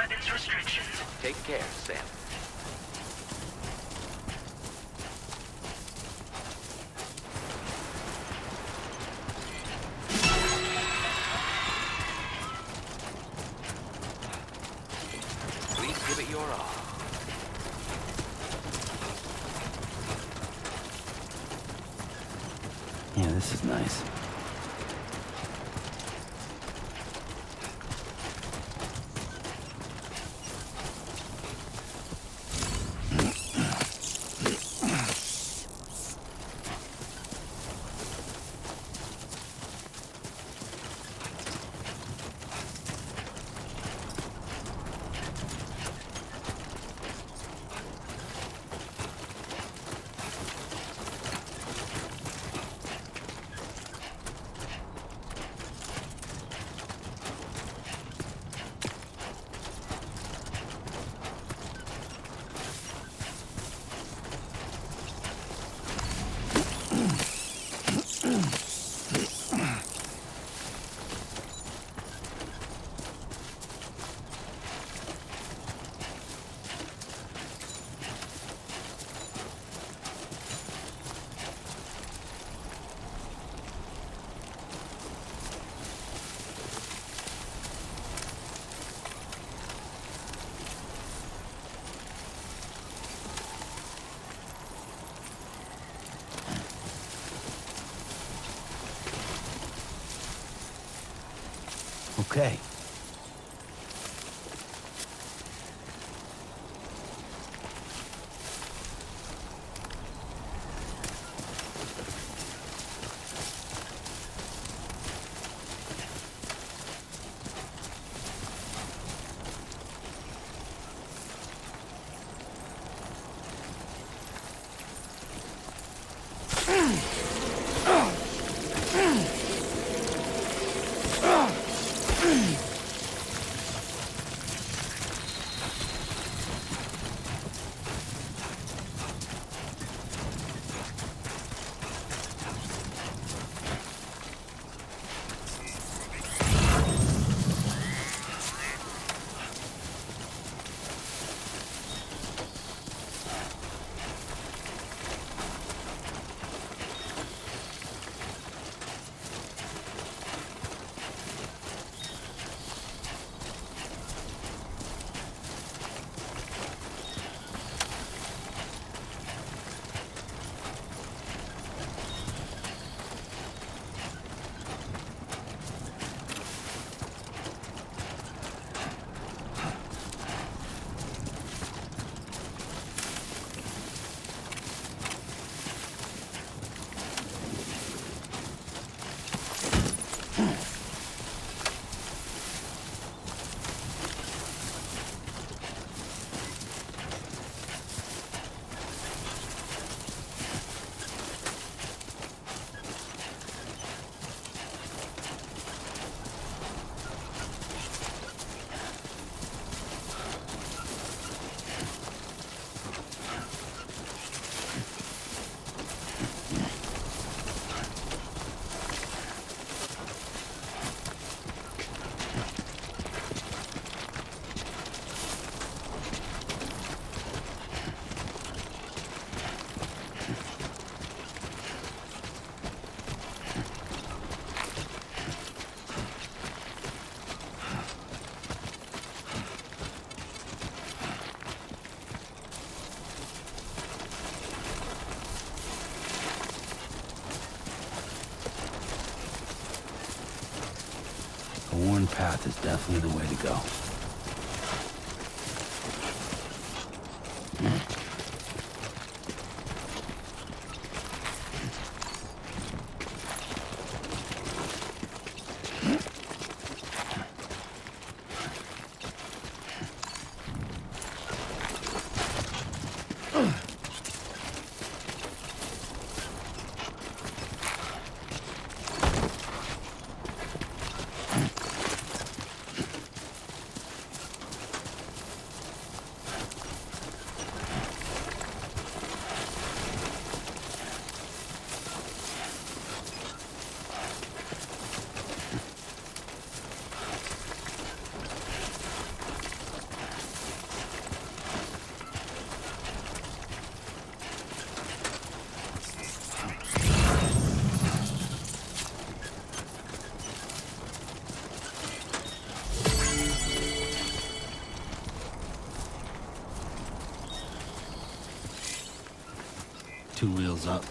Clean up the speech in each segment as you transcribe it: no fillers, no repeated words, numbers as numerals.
weapons restrictions. Take care, Sam. Please give it your all. Yeah, this is nice. Okay. A worn path is definitely the way to go. 2 wheels up.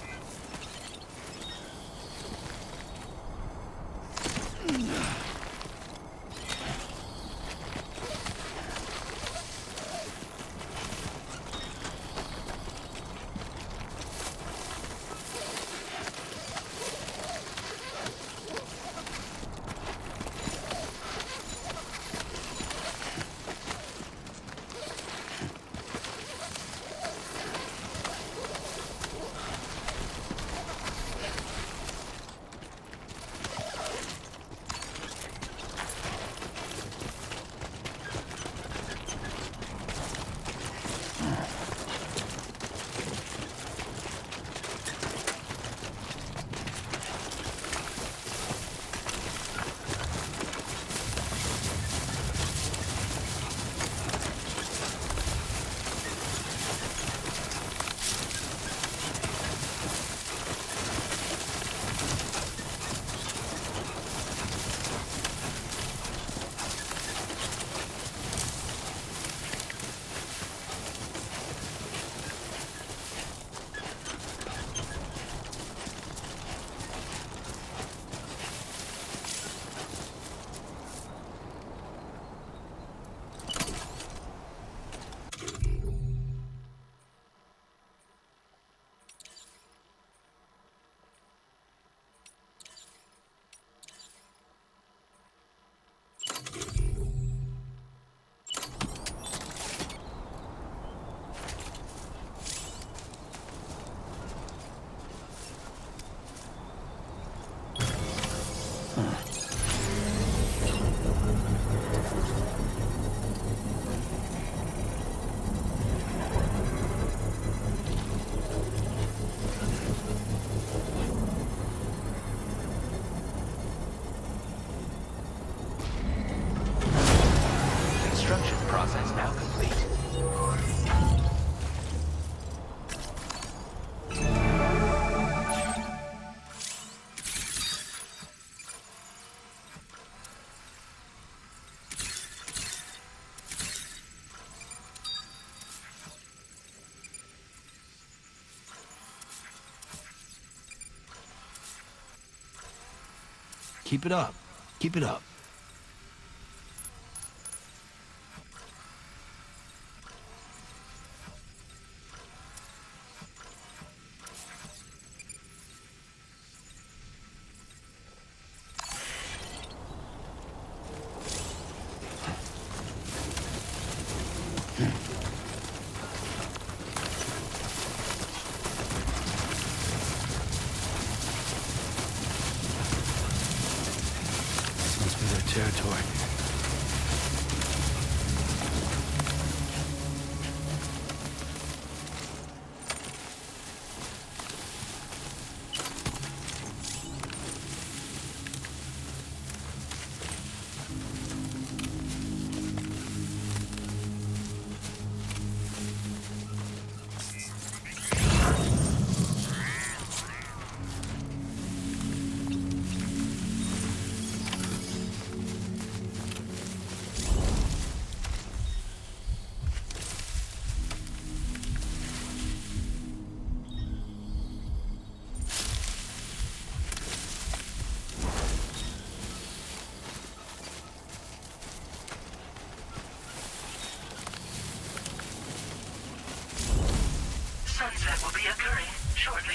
Construction process now complete. Keep it up. Keep it up. This must be their territory. Sunset will be occurring shortly.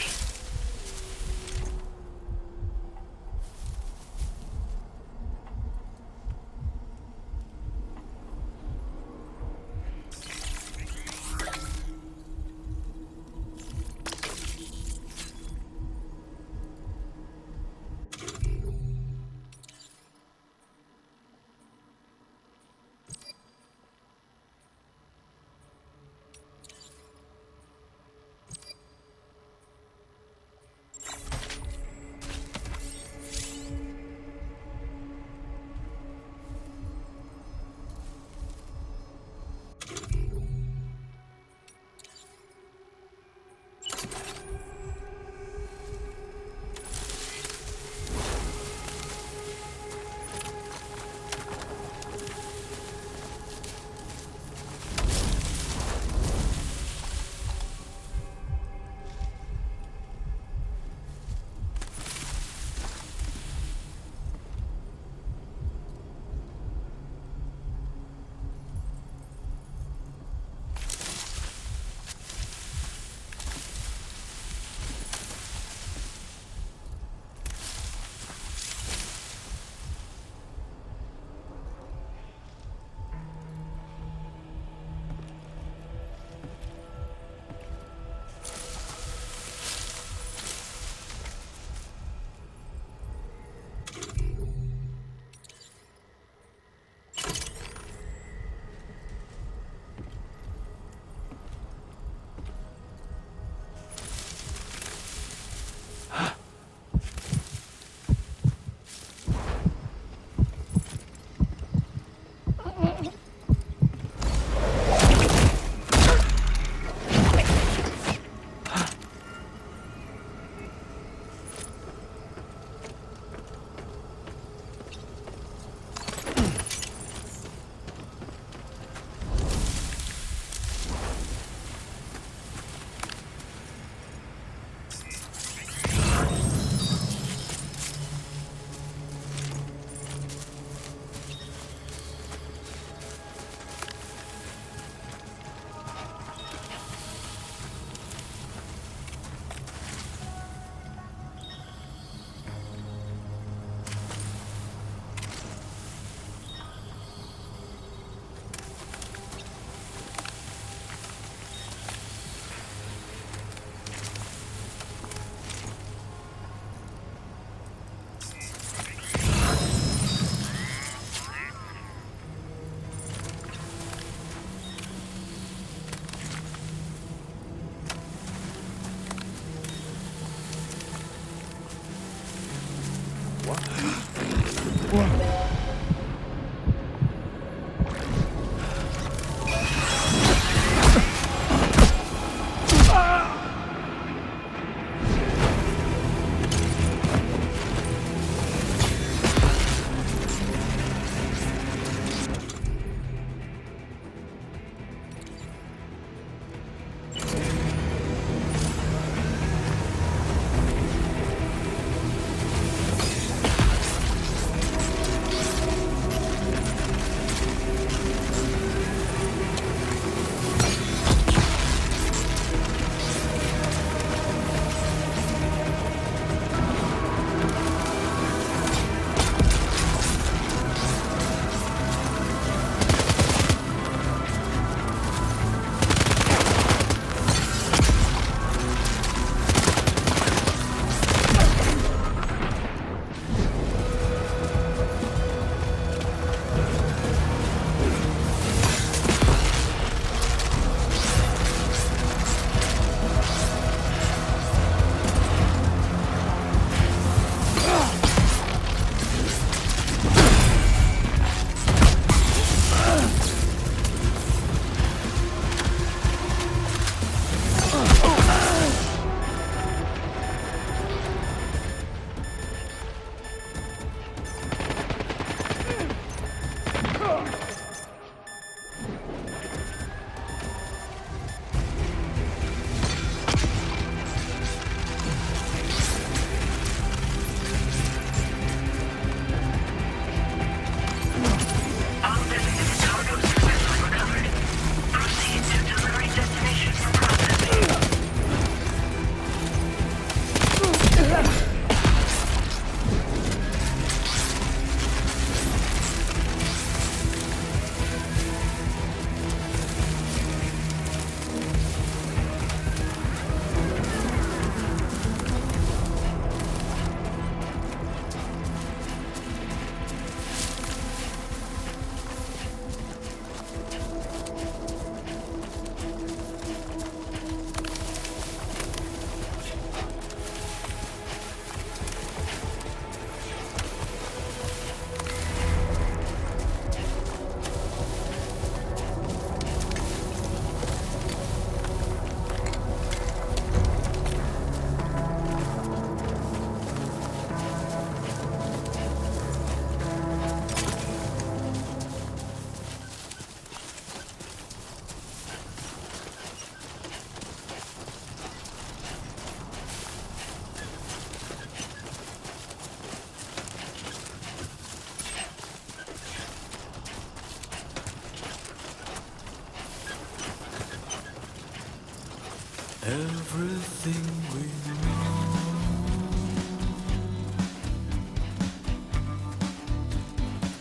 Everything we know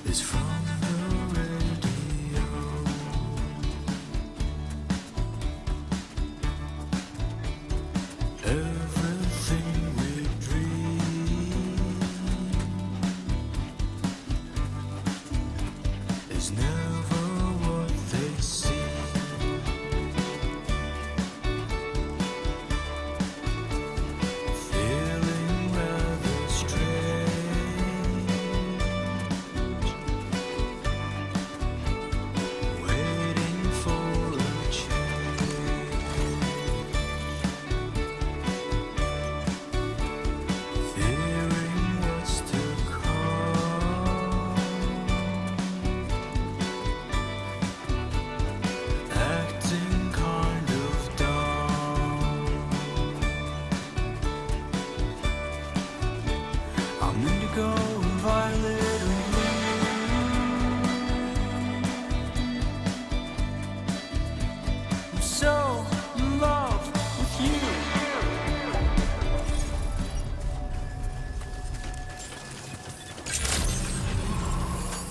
is from the radio. Everything we dream is never what they seem.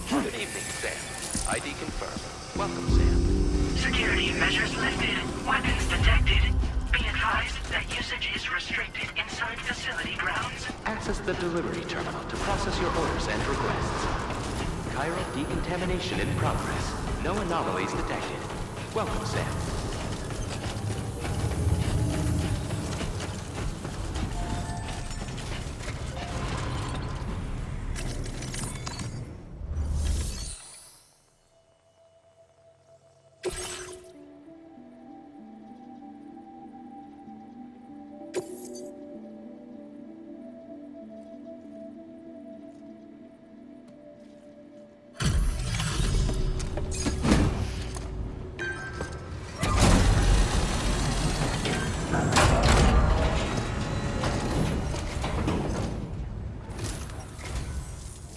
Good evening, Sam. ID confirmed. Welcome, Sam. Security measures lifted. Weapons detected. Be advised that usage is restricted inside facility grounds. Access the delivery terminal to process your orders and requests. Chiral decontamination in progress. No anomalies detected. Welcome, Sam.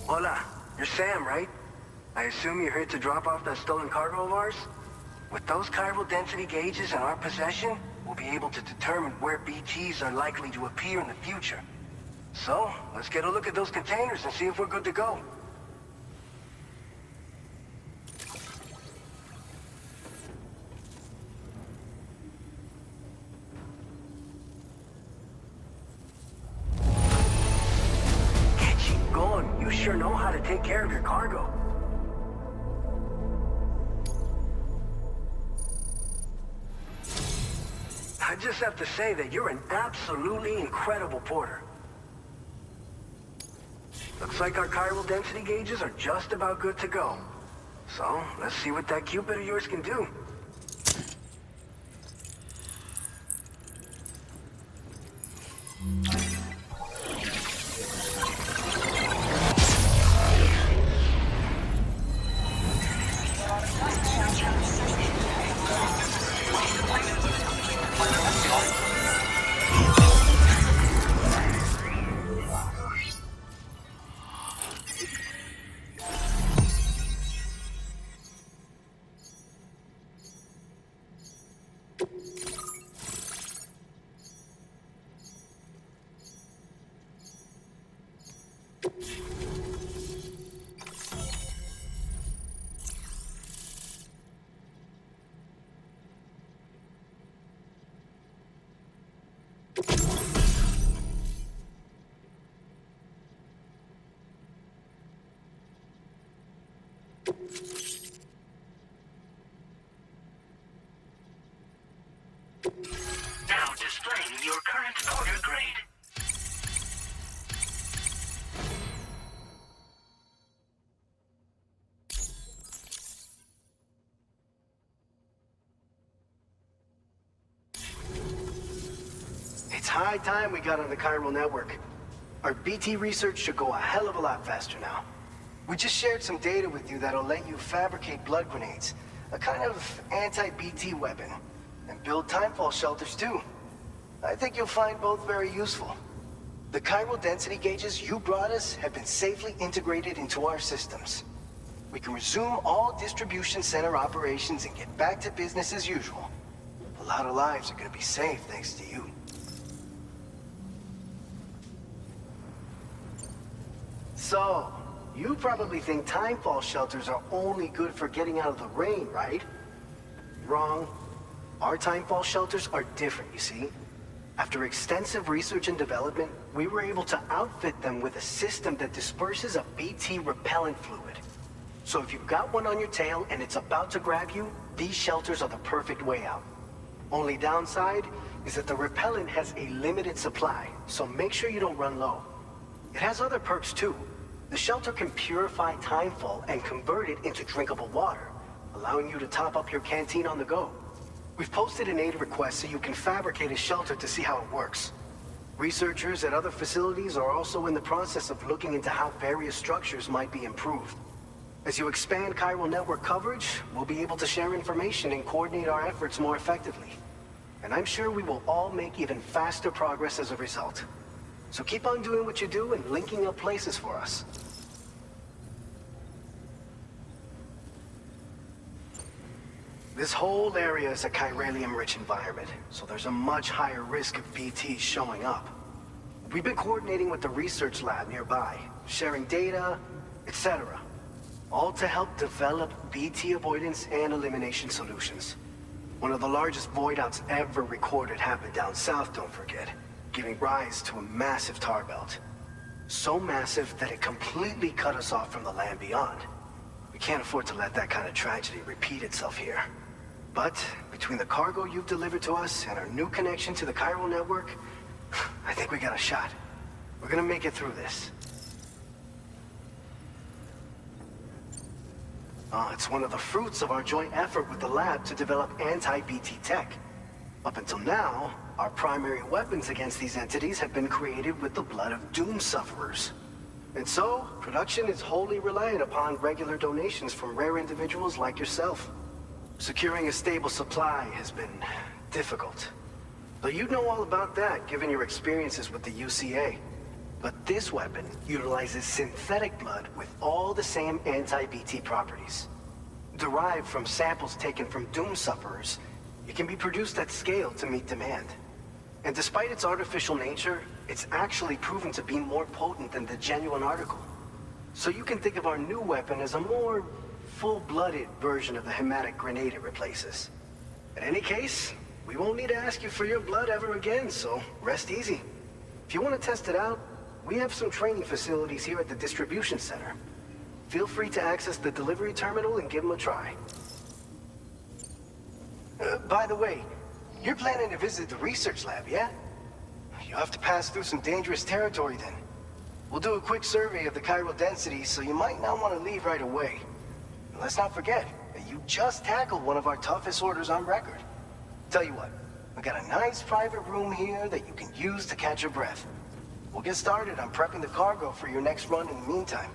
Hola, you're Sam, right? I assume you're here to drop off that stolen cargo of ours? With those chiral density gauges in our possession, we'll be able to determine where BTs are likely to appear in the future. So, let's get a look at those containers and see if we're good to go. Get you going. You sure know how to take care of your cargo. I just have to say that you're an absolutely incredible porter. Looks like our chiral density gauges are just about good to go. So, let's see what that Cupid of yours can do. Now displaying your current order grade. It's high time we got on the chiral network. Our BT research should go a hell of a lot faster now. We just shared some data with you that'll let you fabricate blood grenades, a kind of anti-BT weapon, and build timefall shelters too. I think you'll find both very useful. The chiral density gauges you brought us have been safely integrated into our systems. We can resume all distribution center operations and get back to business as usual. A lot of lives are gonna be saved thanks to you. So, you probably think timefall shelters are only good for getting out of the rain, right? Wrong. Our timefall shelters are different, you see. After extensive research and development, we were able to outfit them with a system that disperses a BT repellent fluid. So if you've got one on your tail and it's about to grab you, these shelters are the perfect way out. Only downside is that the repellent has a limited supply, so make sure you don't run low. It has other perks too. The shelter can purify timefall and convert it into drinkable water, allowing you to top up your canteen on the go. We've posted an aid request so you can fabricate a shelter to see how it works. Researchers at other facilities are also in the process of looking into how various structures might be improved. As you expand chiral network coverage, we'll be able to share information and coordinate our efforts more effectively. And I'm sure we will all make even faster progress as a result. So keep on doing what you do and linking up places for us. This whole area is a chiralium-rich environment, so there's a much higher risk of BTs showing up. We've been coordinating with the research lab nearby, sharing data, etc. All to help develop BT avoidance and elimination solutions. One of the largest void outs ever recorded happened down south, don't forget, giving rise to a massive tar belt. So massive that it completely cut us off from the land beyond. We can't afford to let that kind of tragedy repeat itself here. But between the cargo you've delivered to us and our new connection to the chiral network, I think we got a shot. We're gonna make it through this. It's one of the fruits of our joint effort with the lab to develop anti-BT tech. Up until now, our primary weapons against these entities have been created with the blood of doom sufferers. And so, production is wholly reliant upon regular donations from rare individuals like yourself. Securing a stable supply has been difficult. But you'd know all about that, given your experiences with the UCA. But this weapon utilizes synthetic blood with all the same anti-BT properties. Derived from samples taken from doom sufferers, it can be produced at scale to meet demand. And despite its artificial nature, it's actually proven to be more potent than the genuine article. So you can think of our new weapon as a more full-blooded version of the hematic grenade it replaces. In any case, we won't need to ask you for your blood ever again, so rest easy. If you want to test it out, we have some training facilities here at the distribution center. Feel free to access the delivery terminal and give them a try. By the way, you're planning to visit the research lab, yeah? You'll have to pass through some dangerous territory then. We'll do a quick survey of the chiral density, so you might not want to leave right away. And let's not forget that you just tackled one of our toughest orders on record. Tell you what, we got a nice private room here that you can use to catch your breath. We'll get started on prepping the cargo for your next run in the meantime.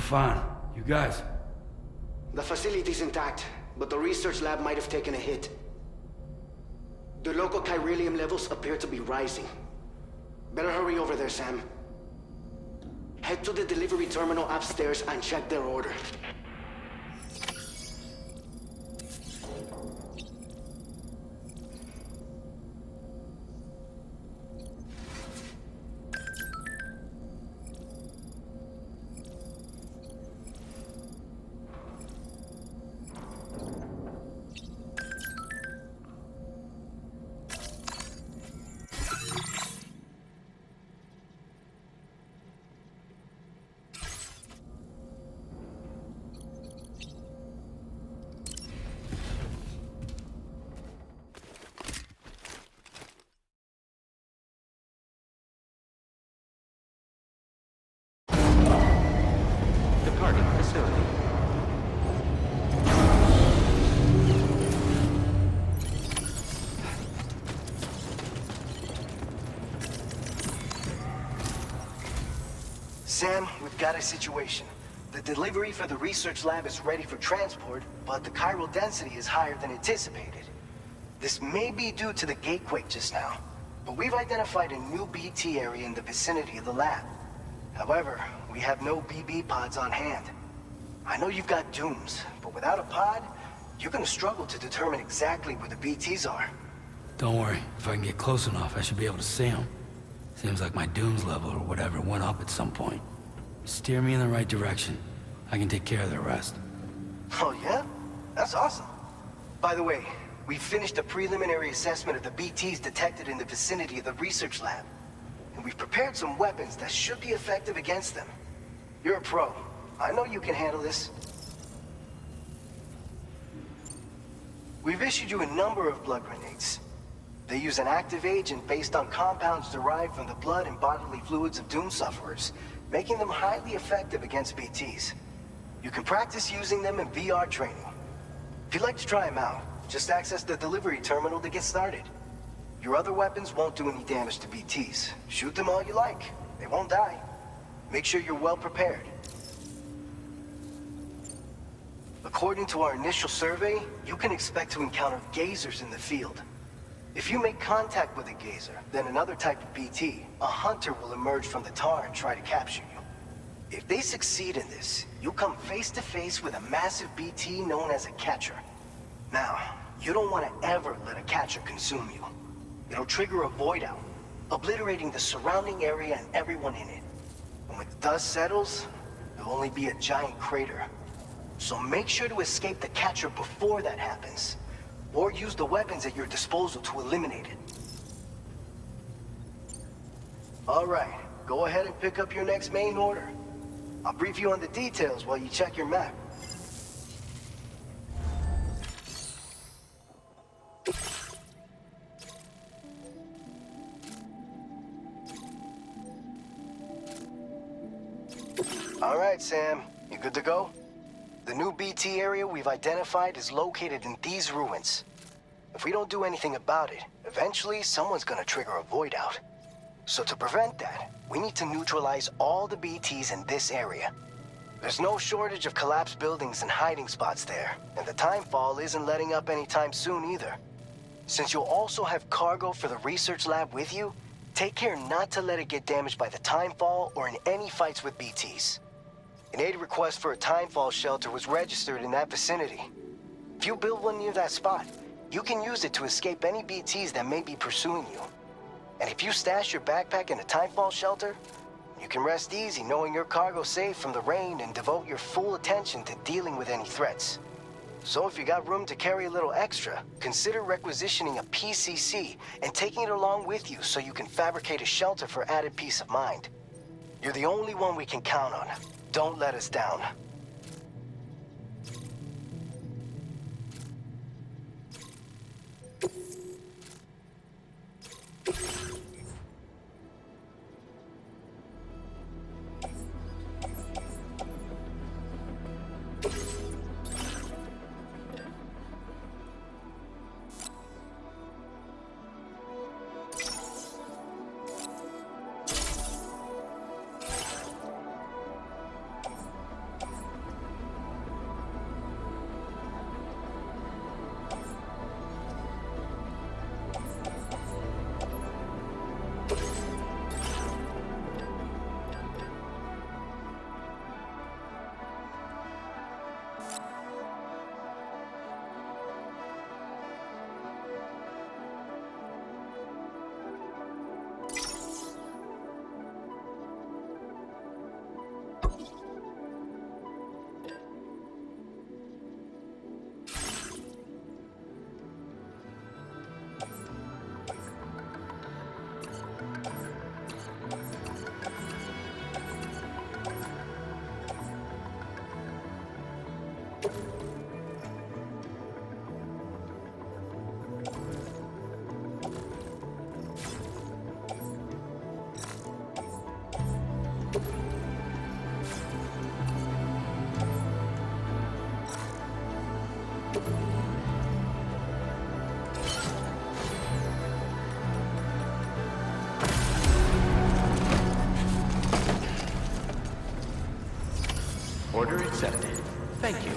Fine. You guys? The facility's intact, but the research lab might have taken a hit. The local chiralium levels appear to be rising. Better hurry over there, Sam. Head to the delivery terminal upstairs and check their order. Departing facility. Sam, we've got a situation. The delivery for the research lab is ready for transport, but the chiral density is higher than anticipated. This may be due to the gatequake just now, but we've identified a new BT area in the vicinity of the lab. However, we have no BB pods on hand. I know you've got dooms, but without a pod, you're gonna struggle to determine exactly where the BTs are. Don't worry. If I can get close enough, I should be able to see them. Seems like my dooms level or whatever went up at some point. Steer me in the right direction. I can take care of the rest. Oh yeah? That's awesome. By the way, we finished a preliminary assessment of the BTs detected in the vicinity of the research lab. And we've prepared some weapons that should be effective against them. You're a pro. I know you can handle this. We've issued you a number of blood grenades. They use an active agent based on compounds derived from the blood and bodily fluids of doom sufferers, making them highly effective against BTs. You can practice using them in VR training. If you'd like to try them out, just access the delivery terminal to get started. Your other weapons won't do any damage to BTs. Shoot them all you like. They won't die. Make sure you're well prepared. According to our initial survey, you can expect to encounter gazers in the field. If you make contact with a gazer, then another type of BT, a hunter will emerge from the tar and try to capture you. If they succeed in this, you'll come face to face with a massive BT known as a catcher. Now, you don't want to ever let a catcher consume you. It'll trigger a void out, obliterating the surrounding area and everyone in it. And when the dust settles, there'll only be a giant crater. So make sure to escape the catcher before that happens, or use the weapons at your disposal to eliminate it. All right, go ahead and pick up your next main order. I'll brief you on the details while you check your map. All right, Sam, you good to go? The new BT area we've identified is located in these ruins. If we don't do anything about it, eventually someone's gonna trigger a void out. So to prevent that, we need to neutralize all the BTs in this area. There's no shortage of collapsed buildings and hiding spots there, and the timefall isn't letting up anytime soon either. Since you'll also have cargo for the research lab with you, take care not to let it get damaged by the timefall or in any fights with BTs. An aid request for a timefall shelter was registered in that vicinity. If you build one near that spot, you can use it to escape any BTs that may be pursuing you. And if you stash your backpack in a timefall shelter, you can rest easy knowing your cargo's safe from the rain and devote your full attention to dealing with any threats. So if you got room to carry a little extra, consider requisitioning a PCC and taking it along with you so you can fabricate a shelter for added peace of mind. You're the only one we can count on. Don't let us down. Order accepted. Thank you.